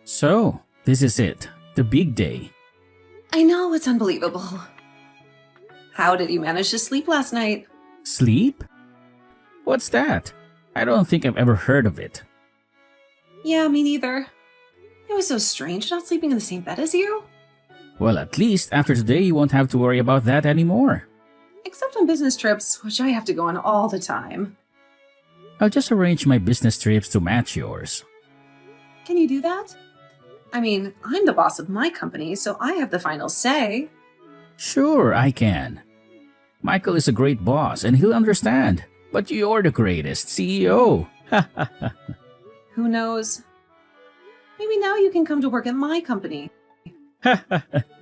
So, this is it, the big day. I know, it's unbelievable. How did you manage to sleep last night? Sleep? What's that? I don't think I've ever heard of it. Yeah, me neither. It was so strange not sleeping in the same bed as you. Well, at least after today you won't have to worry about that anymore. Except on business trips, which I have to go on all the time. I'll just arrange my business trips to match yours. Can you do that? I mean, I'm the boss of my company, so I have the final say. Sure, I can. Michael is a great boss and he'll understand. But you're the greatest CEO. Who knows? Maybe now you can come to work at my company.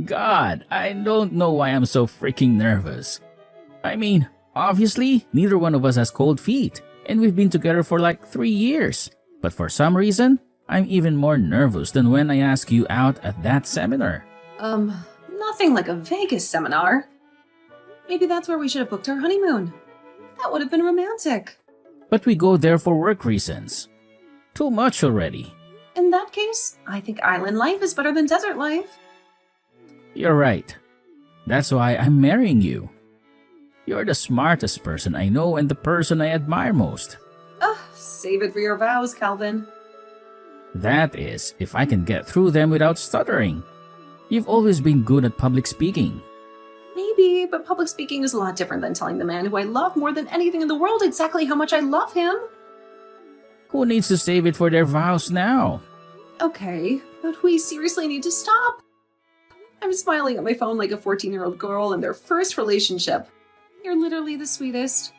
God, I don't know why I'm so freaking nervous. I mean, obviously, neither one of us has cold feet, and we've been together for like 3 years. But for some reason, I'm even more nervous than when I asked you out at that seminar. Nothing like a Vegas seminar. Maybe that's where we should have booked our honeymoon. That would have been romantic. But we go there for work reasons. Too much already. In that case, I think island life is better than desert life. You're right. That's why I'm marrying you. You're the smartest person I know and the person I admire most. Save it for your vows, Calvin. That is, if I can get through them without stuttering. You've always been good at public speaking. Maybe, but public speaking is a lot different than telling the man who I love more than anything in the world exactly how much I love him. Who needs to save it for their vows now? Okay, but we seriously need to stop. I'm smiling at my phone like a 14-year-old girl in their first relationship. You're literally the sweetest.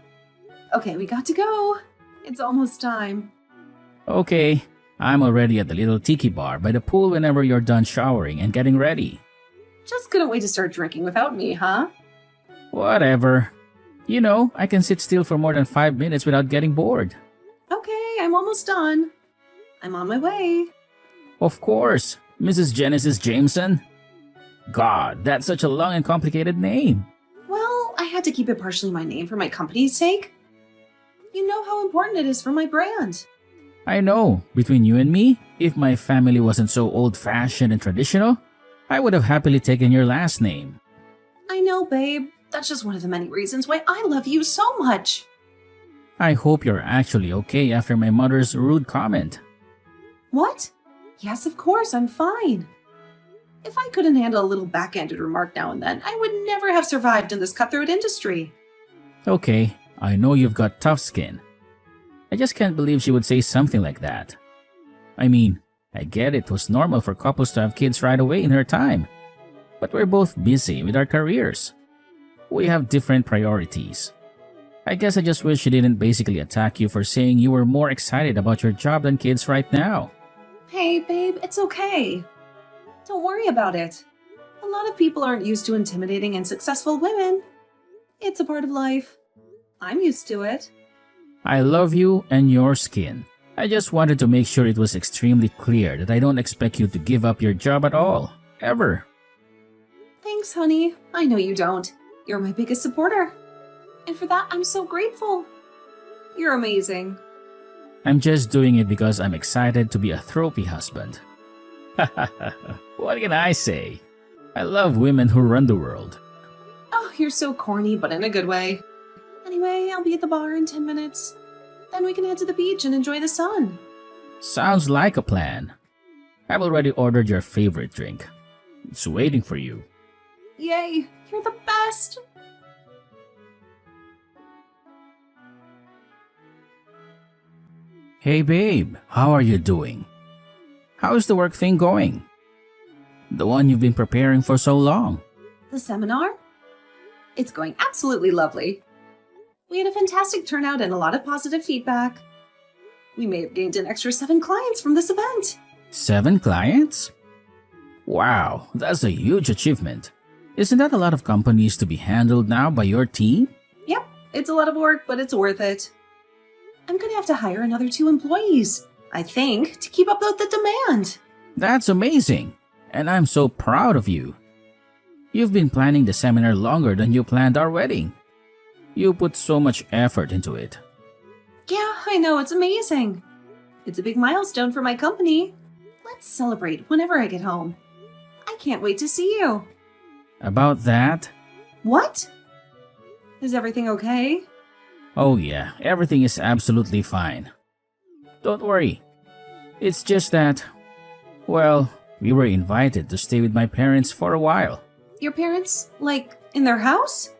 Okay, we got to go. It's almost time. Okay, I'm already at the little tiki bar by the pool whenever you're done showering and getting ready. Just couldn't wait to start drinking without me, huh? Whatever. You know, I can sit still for more than 5 minutes without getting bored. Okay, I'm almost done. I'm on my way. Of course, Mrs. Genesis Jameson. God, that's such a long and complicated name. Well, I had to keep it partially my name for my company's sake. You know how important it is for my brand. I know, between you and me, if my family wasn't so old-fashioned and traditional, I would have happily taken your last name. I know, babe. That's just one of the many reasons why I love you so much. I hope you're actually okay after my mother's rude comment. What? Yes, of course, I'm fine. If I couldn't handle a little backhanded remark now and then, I would never have survived in this cutthroat industry. Okay, I know you've got tough skin. I just can't believe she would say something like that. I mean, I get it was normal for couples to have kids right away in her time. But we're both busy with our careers. We have different priorities. I guess I just wish she didn't basically attack you for saying you were more excited about your job than kids right now. Hey, babe, it's okay. Don't worry about it. A lot of people aren't used to intimidating and successful women. It's a part of life. I'm used to it. I love you and your skin. I just wanted to make sure it was extremely clear that I don't expect you to give up your job at all. Ever. Thanks, honey. I know you don't. You're my biggest supporter. And for that, I'm so grateful. You're amazing. I'm just doing it because I'm excited to be a trophy husband. What can I say? I love women who run the world. Oh, you're so corny, but in a good way. Anyway, I'll be at the bar in 10 minutes. Then we can head to the beach and enjoy the sun. Sounds like a plan. I've already ordered your favorite drink. It's waiting for you. Yay, you're the best. Hey babe, how are you doing? How's the work thing going? The one you've been preparing for so long. The seminar? It's going absolutely lovely. We had a fantastic turnout and a lot of positive feedback. We may have gained an extra 7 clients from this event. 7 clients? Wow, that's a huge achievement. Isn't that a lot of companies to be handled now by your team? Yep, it's a lot of work, but it's worth it. I'm gonna have to hire another 2 employees, I think, to keep up with the demand. That's amazing, and I'm so proud of you. You've been planning the seminar longer than you planned our wedding. You put so much effort into it. Yeah, I know, it's amazing. It's a big milestone for my company. Let's celebrate whenever I get home. I can't wait to see you. About that? What? Is everything okay? Oh yeah, everything is absolutely fine. Don't worry. It's just that, well, we were invited to stay with my parents for a while. Your parents, like, in their house?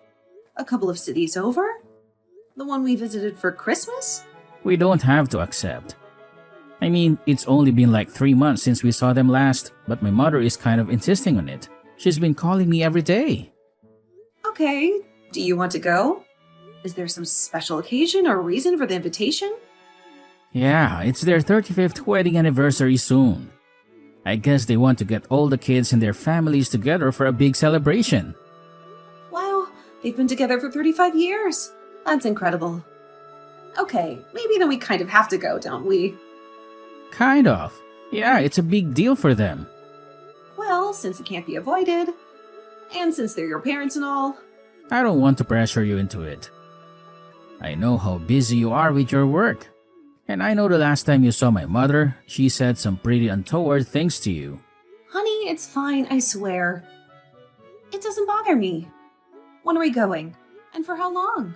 A couple of cities over? The one we visited for Christmas? We don't have to accept. I mean, it's only been like 3 months since we saw them last, but my mother is kind of insisting on it. She's been calling me every day. Okay, do you want to go? Is there some special occasion or reason for the invitation? Yeah, it's their 35th wedding anniversary soon. I guess they want to get all the kids and their families together for a big celebration. Wow, they've been together for 35 years. That's incredible. Okay, maybe then we kind of have to go, don't we? Kind of. Yeah, it's a big deal for them. Well, since it can't be avoided, and since they're your parents and all, I don't want to pressure you into it. I know how busy you are with your work. And I know the last time you saw my mother, she said some pretty untoward things to you. honey, it's fine, I swear. It doesn't bother me. When are we going? And for how long?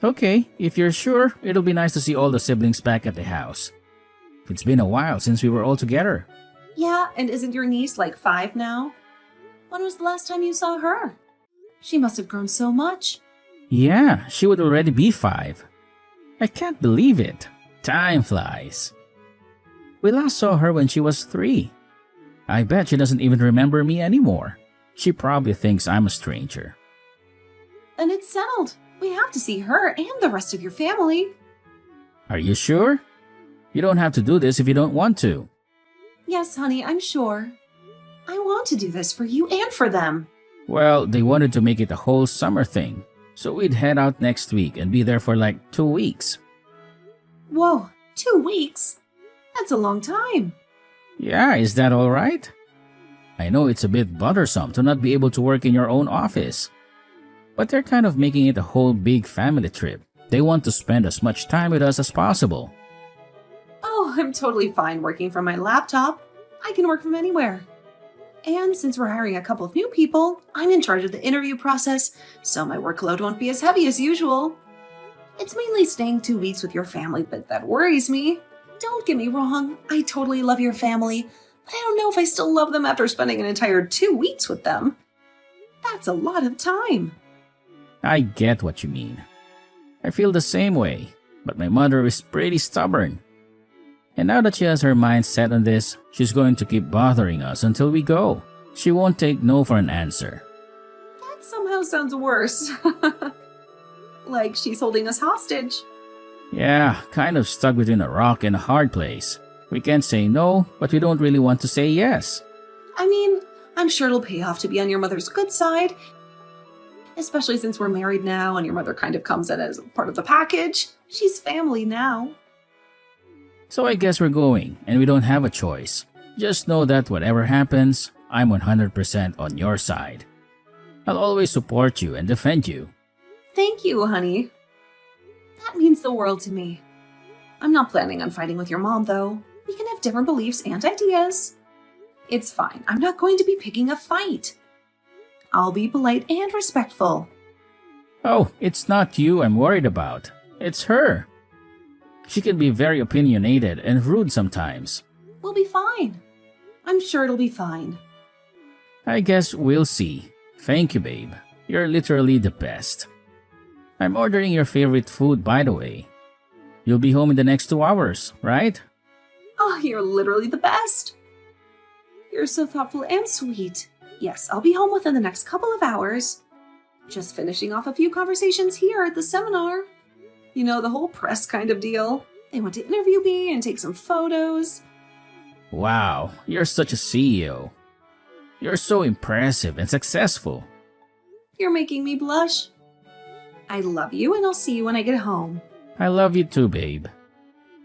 Okay, if you're sure, it'll be nice to see all the siblings back at the house. It's been a while since we were all together. Yeah, and isn't your niece like 5 now? When was the last time you saw her? She must have grown so much. Yeah, she would already be 5. I can't believe it. Time flies. We last saw her when she was 3. I bet she doesn't even remember me anymore. She probably thinks I'm a stranger. Then it's settled. We have to see her and the rest of your family. Are you sure? You don't have to do this if you don't want to. Yes, honey, I'm sure. I want to do this for you and for them. Well, they wanted to make it a whole summer thing, so we'd head out next week and be there for like 2 weeks. Whoa, 2 weeks? That's a long time. Yeah, is that all right? I know it's a bit bothersome to not be able to work in your own office, but they're kind of making it a whole big family trip. They want to spend as much time with us as possible. Oh, I'm totally fine working from my laptop. I can work from anywhere. And since we're hiring a couple of new people, I'm in charge of the interview process, so my workload won't be as heavy as usual. It's mainly staying 2 weeks with your family, but that worries me. Don't get me wrong, I totally love your family, but I don't know if I still love them after spending an entire 2 weeks with them. That's a lot of time. I get what you mean. I feel the same way, but my mother is pretty stubborn. And now that she has her mind set on this, she's going to keep bothering us until we go. She won't take no for an answer. That somehow sounds worse. Like she's holding us hostage. Yeah, kind of stuck between a rock and a hard place. We can't say no, but we don't really want to say yes. I mean, I'm sure it'll pay off to be on your mother's good side. Especially since we're married now and your mother kind of comes in as part of the package. She's family now. So I guess we're going, and we don't have a choice. Just know that whatever happens, I'm 100% on your side. I'll always support you and defend you. Thank you, honey. That means the world to me. I'm not planning on fighting with your mom, though. We can have different beliefs and ideas. It's fine. I'm not going to be picking a fight. I'll be polite and respectful. Oh, it's not you I'm worried about. It's her. She can be very opinionated and rude sometimes. We'll be fine. I'm sure it'll be fine. I guess we'll see. Thank you, babe. You're literally the best. I'm ordering your favorite food, by the way. You'll be home in the next 2 hours, right? Oh, you're literally the best. You're so thoughtful and sweet. Yes, I'll be home within the next couple of hours. Just finishing off a few conversations here at the seminar. You know, the whole press kind of deal. They want to interview me and take some photos. Wow, you're such a CEO. You're so impressive and successful. You're making me blush. I love you and I'll see you when I get home. I love you too, babe.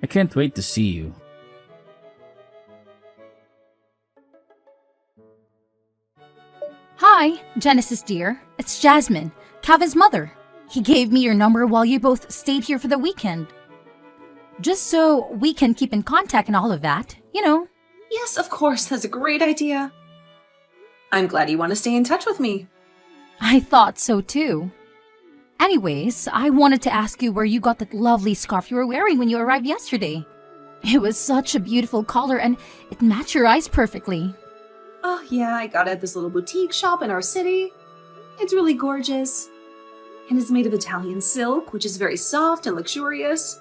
I can't wait to see you. Hi, Genesis dear. It's Jasmine, Kevin's mother. He gave me your number while you both stayed here for the weekend. Just so we can keep in contact and all of that, you know, Yes, of course, that's a great idea. I'm glad you want to stay in touch with me. I thought so too. Anyways, I wanted to ask you where you got that lovely scarf you were wearing when you arrived yesterday. It was such a beautiful color and it matched your eyes perfectly. Oh, yeah, I got it at this little boutique shop in our city. It's really gorgeous. And it's made of Italian silk, which is very soft and luxurious.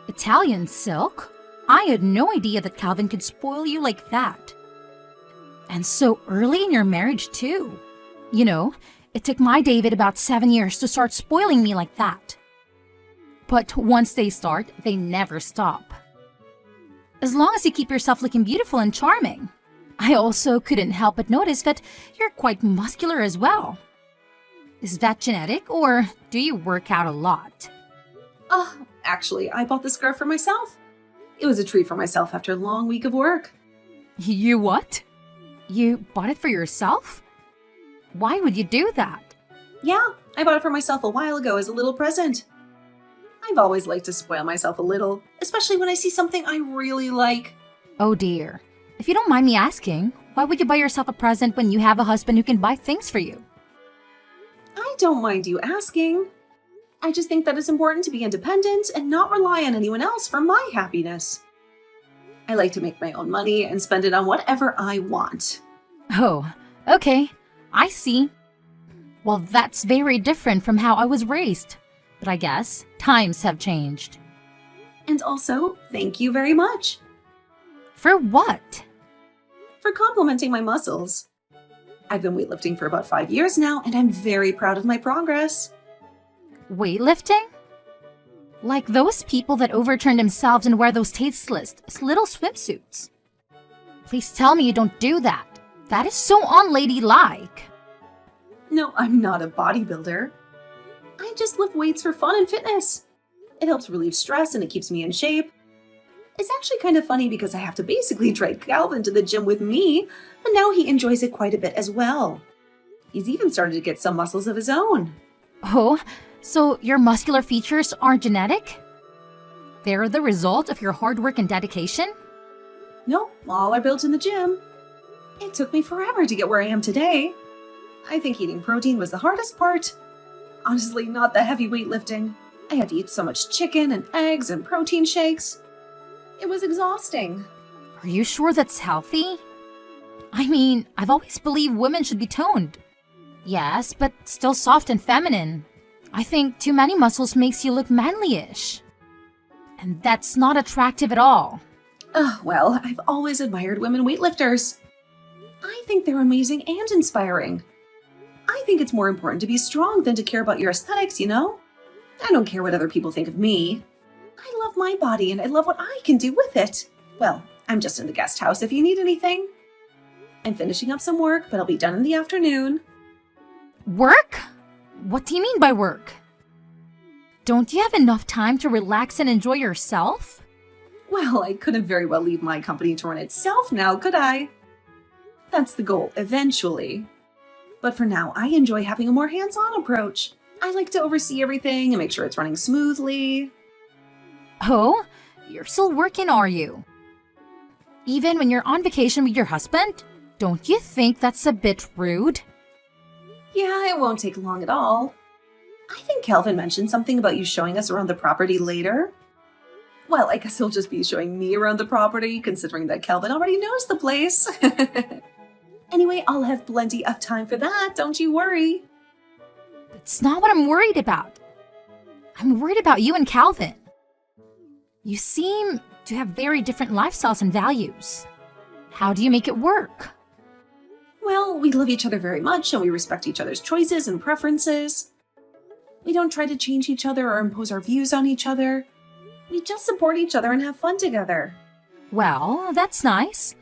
Italian silk? I had no idea that Calvin could spoil you like that. And so early in your marriage, too. You know, it took my David about 7 years to start spoiling me like that. But once they start, they never stop. As long as you keep yourself looking beautiful and charming. I also couldn't help but notice that you're quite muscular as well. Is that genetic, or do you work out a lot? Actually, I bought the scarf for myself. It was a treat for myself after a long week of work. You what? You bought it for yourself? Why would you do that? Yeah, I bought it for myself a while ago as a little present. I've always liked to spoil myself a little, especially when I see something I really like. Oh dear. If you don't mind me asking, why would you buy yourself a present when you have a husband who can buy things for you? I don't mind you asking. I just think that it's important to be independent and not rely on anyone else for my happiness. I like to make my own money and spend it on whatever I want. Oh, okay. I see. Well, that's very different from how I was raised. But I guess times have changed. And also, thank you very much For what? for complimenting my muscles. I've been weightlifting for about 5 years now, and I'm very proud of my progress. Weightlifting? Like those people that overturn themselves and wear those tasteless little swimsuits. Please tell me you don't do that. That is so unladylike. No, I'm not a bodybuilder. I just lift weights for fun and fitness. It helps relieve stress and it keeps me in shape. It's actually kind of funny because I have to basically drag Calvin to the gym with me, but now he enjoys it quite a bit as well. He's even started to get some muscles of his own. Oh, so your muscular features aren't genetic? They're the result of your hard work and dedication? Nope, all are built in the gym. It took me forever to get where I am today. I think eating protein was the hardest part. Honestly, not the heavy weightlifting. I had to eat so much chicken and eggs and protein shakes. It was exhausting. Are you sure that's healthy? I mean, I've always believed women should be toned. Yes, but still soft and feminine. I think too many muscles makes you look manly-ish. And that's not attractive at all. Well, I've always admired women weightlifters. I think they're amazing and inspiring. I think it's more important to be strong than to care about your aesthetics, you know? I don't care what other people think of me. I love my body and I love what I can do with it. Well, I'm just in the guest house if you need anything. I'm finishing up some work, but I'll be done in the afternoon. Work? What do you mean by work? Don't you have enough time to relax and enjoy yourself? Well, I couldn't very well leave my company to run itself now, could I? That's the goal, eventually. But for now, I enjoy having a more hands-on approach. I like to oversee everything and make sure it's running smoothly. Oh, you're still working, are you? Even when you're on vacation with your husband? Don't you think that's a bit rude? Yeah, it won't take long at all. I think Calvin mentioned something about you showing us around the property later. Well, I guess he'll just be showing me around the property, considering that Calvin already knows the place. Anyway, I'll have plenty of time for that, don't you worry. That's not what I'm worried about. I'm worried about you and Calvin. You seem to have very different lifestyles and values. How do you make it work? Well, we love each other very much and we respect each other's choices and preferences. We don't try to change each other or impose our views on each other. We just support each other and have fun together. Well, that's nice.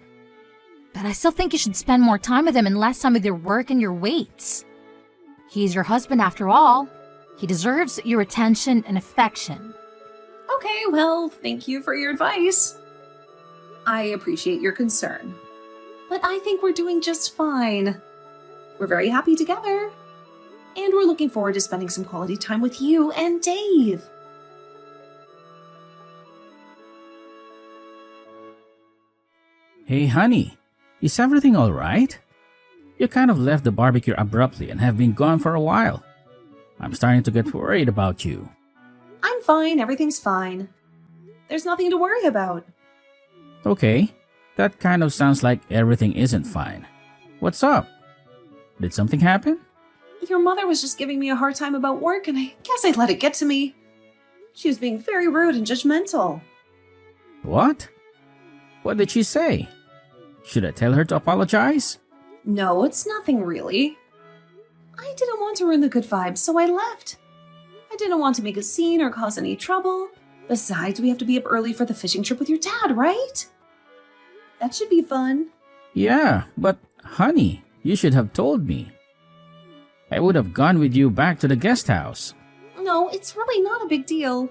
But I still think you should spend more time with him and less time with your work and your weights. He's your husband after all. He deserves your attention and affection. Okay, well, thank you for your advice. I appreciate your concern. But I think we're doing just fine. We're very happy together. And we're looking forward to spending some quality time with you and Dave. Hey, honey, is everything all right? You kind of left the barbecue abruptly and have been gone for a while. I'm starting to get worried about you. I'm fine, everything's fine. There's nothing to worry about. Okay, that kind of sounds like everything isn't fine. What's up? Did something happen? Your mother was just giving me a hard time about work, and I guess I let it get to me. She was being very rude and judgmental. What? What did she say? Should I tell her to apologize? No, it's nothing really. I didn't want to ruin the good vibes, so I left. I didn't want to make a scene or cause any trouble. Besides, we have to be up early for the fishing trip with your dad, right? That should be fun. Yeah, but honey, you should have told me. I would have gone with you back to the guest house. No, it's really not a big deal.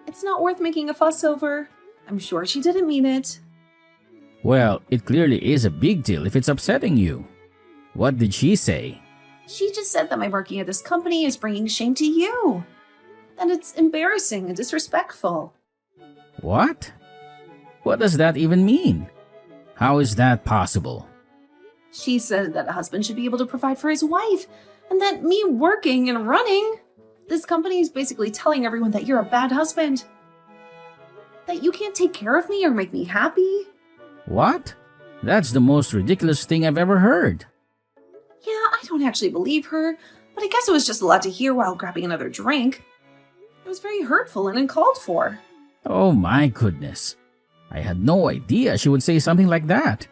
It's not worth making a fuss over. I'm sure she didn't mean it. Well, it clearly is a big deal if it's upsetting you. What did she say? She just said that my working at this company is bringing shame to you. That it's embarrassing and disrespectful. What? What does that even mean? How is that possible? She said that a husband should be able to provide for his wife, and that me working and running this company is basically telling everyone that you're a bad husband. That you can't take care of me or make me happy. What? That's the most ridiculous thing I've ever heard. Yeah, I don't actually believe her, but I guess it was just a lot to hear while grabbing another drink. It was very hurtful and uncalled for. Oh my goodness. I had no idea she would say something like that.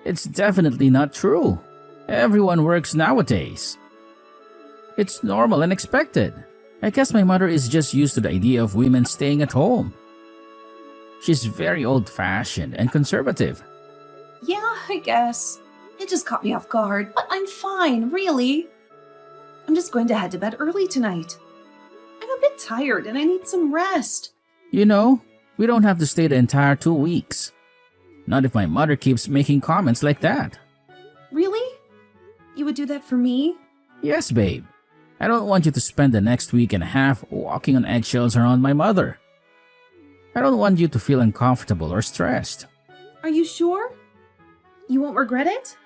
It's definitely not true. Everyone works nowadays. It's normal and expected. I guess my mother is just used to the idea of women staying at home. She's very old-fashioned and conservative. Yeah, I guess. It just caught me off guard, but I'm fine, really. I'm just going to head to bed early tonight. I'm a bit tired and I need some rest. You know, we don't have to stay the entire 2 weeks. Not if my mother keeps making comments like that. Really? You would do that for me? Yes, babe. I don't want you to spend the next week and a half walking on eggshells around my mother. I don't want you to feel uncomfortable or stressed. Are you sure? You won't regret it?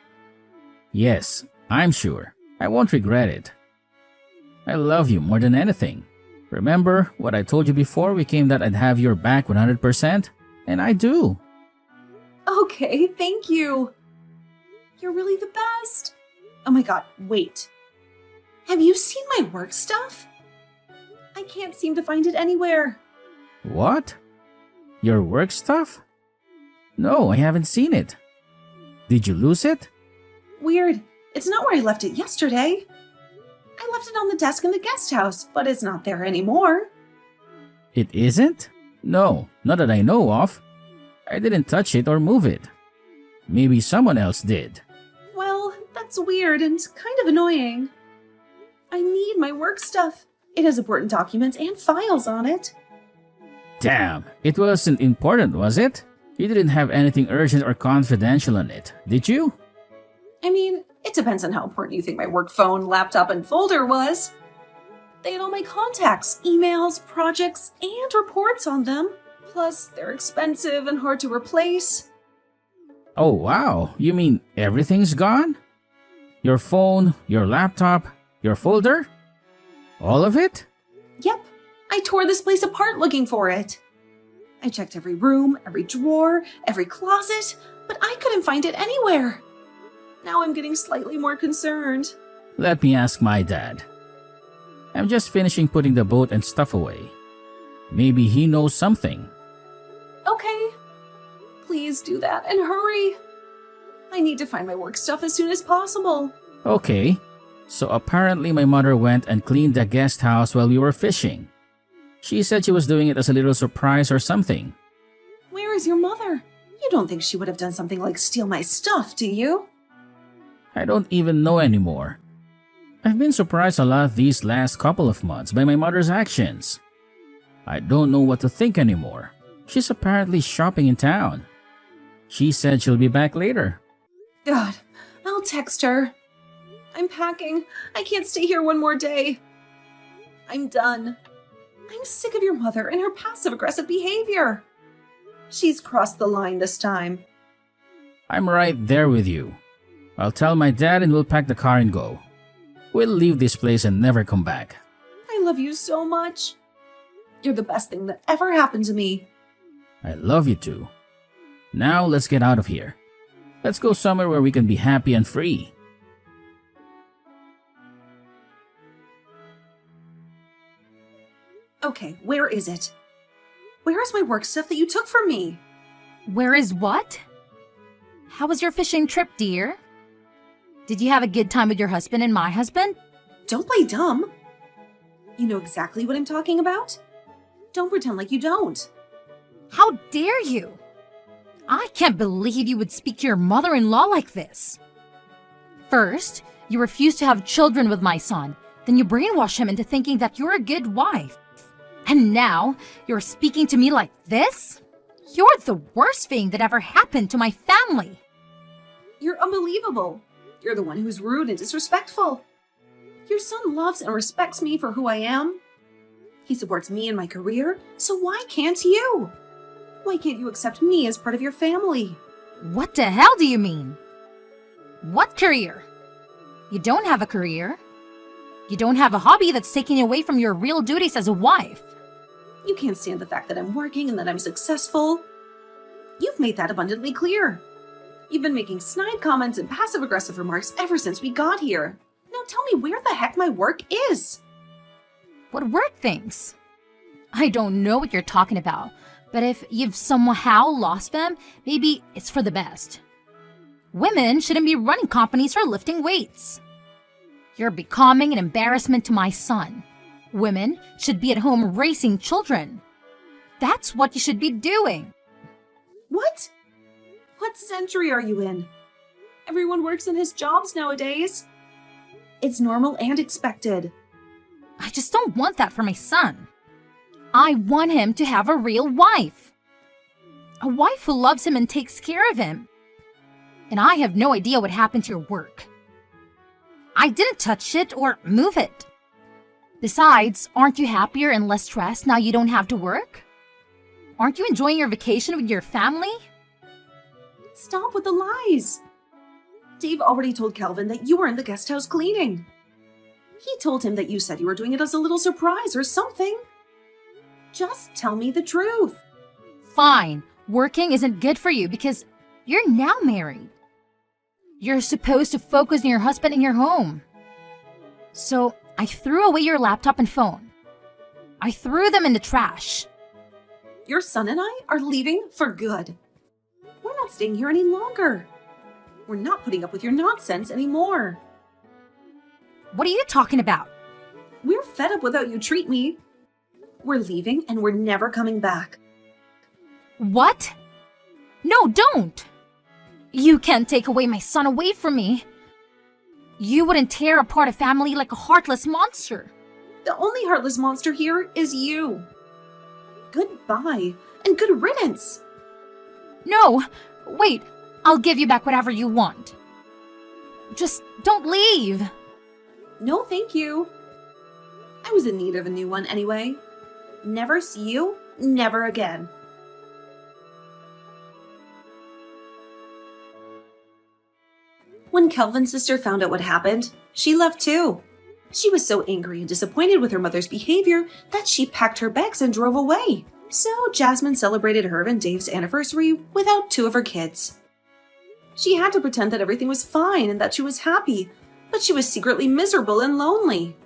Yes, I'm sure. I won't regret it. I love you more than anything. Remember what I told you before we came that I'd have your back 100%? And I do. Okay, thank you. You're really the best. Oh my god, wait. Have you seen my work stuff? I can't seem to find it anywhere. What? Your work stuff? No, I haven't seen it. Did you lose it? Weird. It's not where I left it yesterday. I left it on the desk in the guest house, but it's not there anymore. It isn't? No, not that I know of. I didn't touch it or move it. Maybe someone else did. Well, that's weird and kind of annoying. I need my work stuff. It has important documents and files on it. Damn, it wasn't important, was it? You didn't have anything urgent or confidential on it, did you? I mean, it depends on how important you think my work phone, laptop, and folder was. They had all my contacts, emails, projects, and reports on them. Plus, they're expensive and hard to replace. Oh wow, you mean everything's gone? Your phone, your laptop, your folder? All of it? Yep, I tore this place apart looking for it. I checked every room, every drawer, every closet, but I couldn't find it anywhere. Now I'm getting slightly more concerned. Let me ask my dad. I'm just finishing putting the boat and stuff away. Maybe he knows something. Okay. Please do that and hurry. I need to find my work stuff as soon as possible. Okay, so apparently my mother went and cleaned the guest house while we were fishing. She said she was doing it as a little surprise or something. Where is your mother? You don't think she would have done something like steal my stuff, do you? I don't even know anymore. I've been surprised a lot these last couple of months by my mother's actions. I don't know what to think anymore. She's apparently shopping in town. She said she'll be back later. God, I'll text her. I'm packing. I can't stay here one more day. I'm done. I'm sick of your mother and her passive-aggressive behavior. She's crossed the line this time. I'm right there with you. I'll tell my dad and we'll pack the car and go. We'll leave this place and never come back. I love you so much. You're the best thing that ever happened to me. I love you too. Now let's get out of here. Let's go somewhere where we can be happy and free. Okay, where is it? Where is my work stuff that you took from me? Where is what? How was your fishing trip, dear? Did you have a good time with your husband and my husband? Don't play dumb. You know exactly what I'm talking about. Don't pretend like you don't. How dare you? I can't believe you would speak to your mother-in-law like this. First, you refuse to have children with my son. Then you brainwash him into thinking that you're a good wife. And now, you're speaking to me like this? You're the worst thing that ever happened to my family. You're unbelievable. You're the one who's rude and disrespectful. Your son loves and respects me for who I am. He supports me in my career, so why can't you? Why can't you accept me as part of your family? What the hell do you mean? What career? You don't have a career. You don't have a hobby that's taking you away from your real duties as a wife. You can't stand the fact that I'm working and that I'm successful. You've made that abundantly clear. You've been making snide comments and passive-aggressive remarks ever since we got here. Now tell me where the heck my work is. What work things? I don't know what you're talking about, but if you've somehow lost them, maybe it's for the best. Women shouldn't be running companies or lifting weights. You're becoming an embarrassment to my son. Women should be at home raising children. That's what you should be doing. What? What century are you in? Everyone works in his jobs nowadays. It's normal and expected. I just don't want that for my son. I want him to have a real wife. A wife who loves him and takes care of him. And I have no idea what happened to your work. I didn't touch it or move it. Besides, aren't you happier and less stressed now you don't have to work? Aren't you enjoying your vacation with your family? Stop with the lies. Dave already told Calvin that you were in the guest house cleaning. He told him that you said you were doing it as a little surprise or something. Just tell me the truth. Fine, working isn't good for you because you're now married. You're supposed to focus on your husband and your home. So I threw away your laptop and phone. I threw them in the trash. Your son and I are leaving for good. We're not staying here any longer. We're not putting up with your nonsense anymore. What are you talking about? We're fed up with how you treat me. We're leaving and we're never coming back. What? No, don't! You can't take away my son away from me. You wouldn't tear apart a family like a heartless monster. The only heartless monster here is you. Goodbye and good riddance. No, wait, I'll give you back whatever you want. Just don't leave. No, thank you. I was in need of a new one anyway. Never see you, never again. When Kelvin's sister found out what happened, she left too. She was so angry and disappointed with her mother's behavior that she packed her bags and drove away. So Jasmine celebrated her and Dave's anniversary without two of her kids. She had to pretend that everything was fine and that she was happy, but she was secretly miserable and lonely.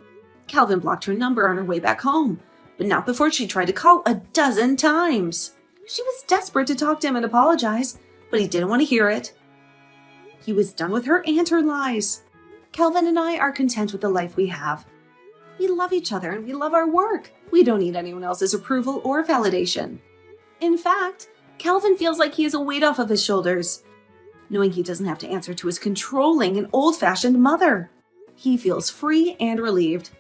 Calvin blocked her number on her way back home, but not before she tried to call 12 times. She was desperate to talk to him and apologize, but he didn't want to hear it. He was done with her and her lies. Calvin and I are content with the life we have. We love each other and we love our work. We don't need anyone else's approval or validation. In fact, Calvin feels like he has a weight off of his shoulders, knowing he doesn't have to answer to his controlling and old-fashioned mother. He feels free and relieved.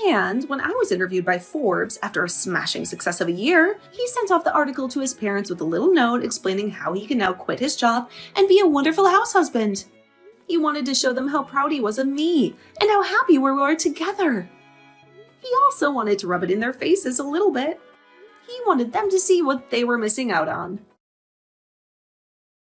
And when I was interviewed by Forbes after a smashing success of a year, he sent off the article to his parents with a little note explaining how he can now quit his job and be a wonderful house husband. He wanted to show them how proud he was of me and how happy we were together. He also wanted to rub it in their faces a little bit. He wanted them to see what they were missing out on.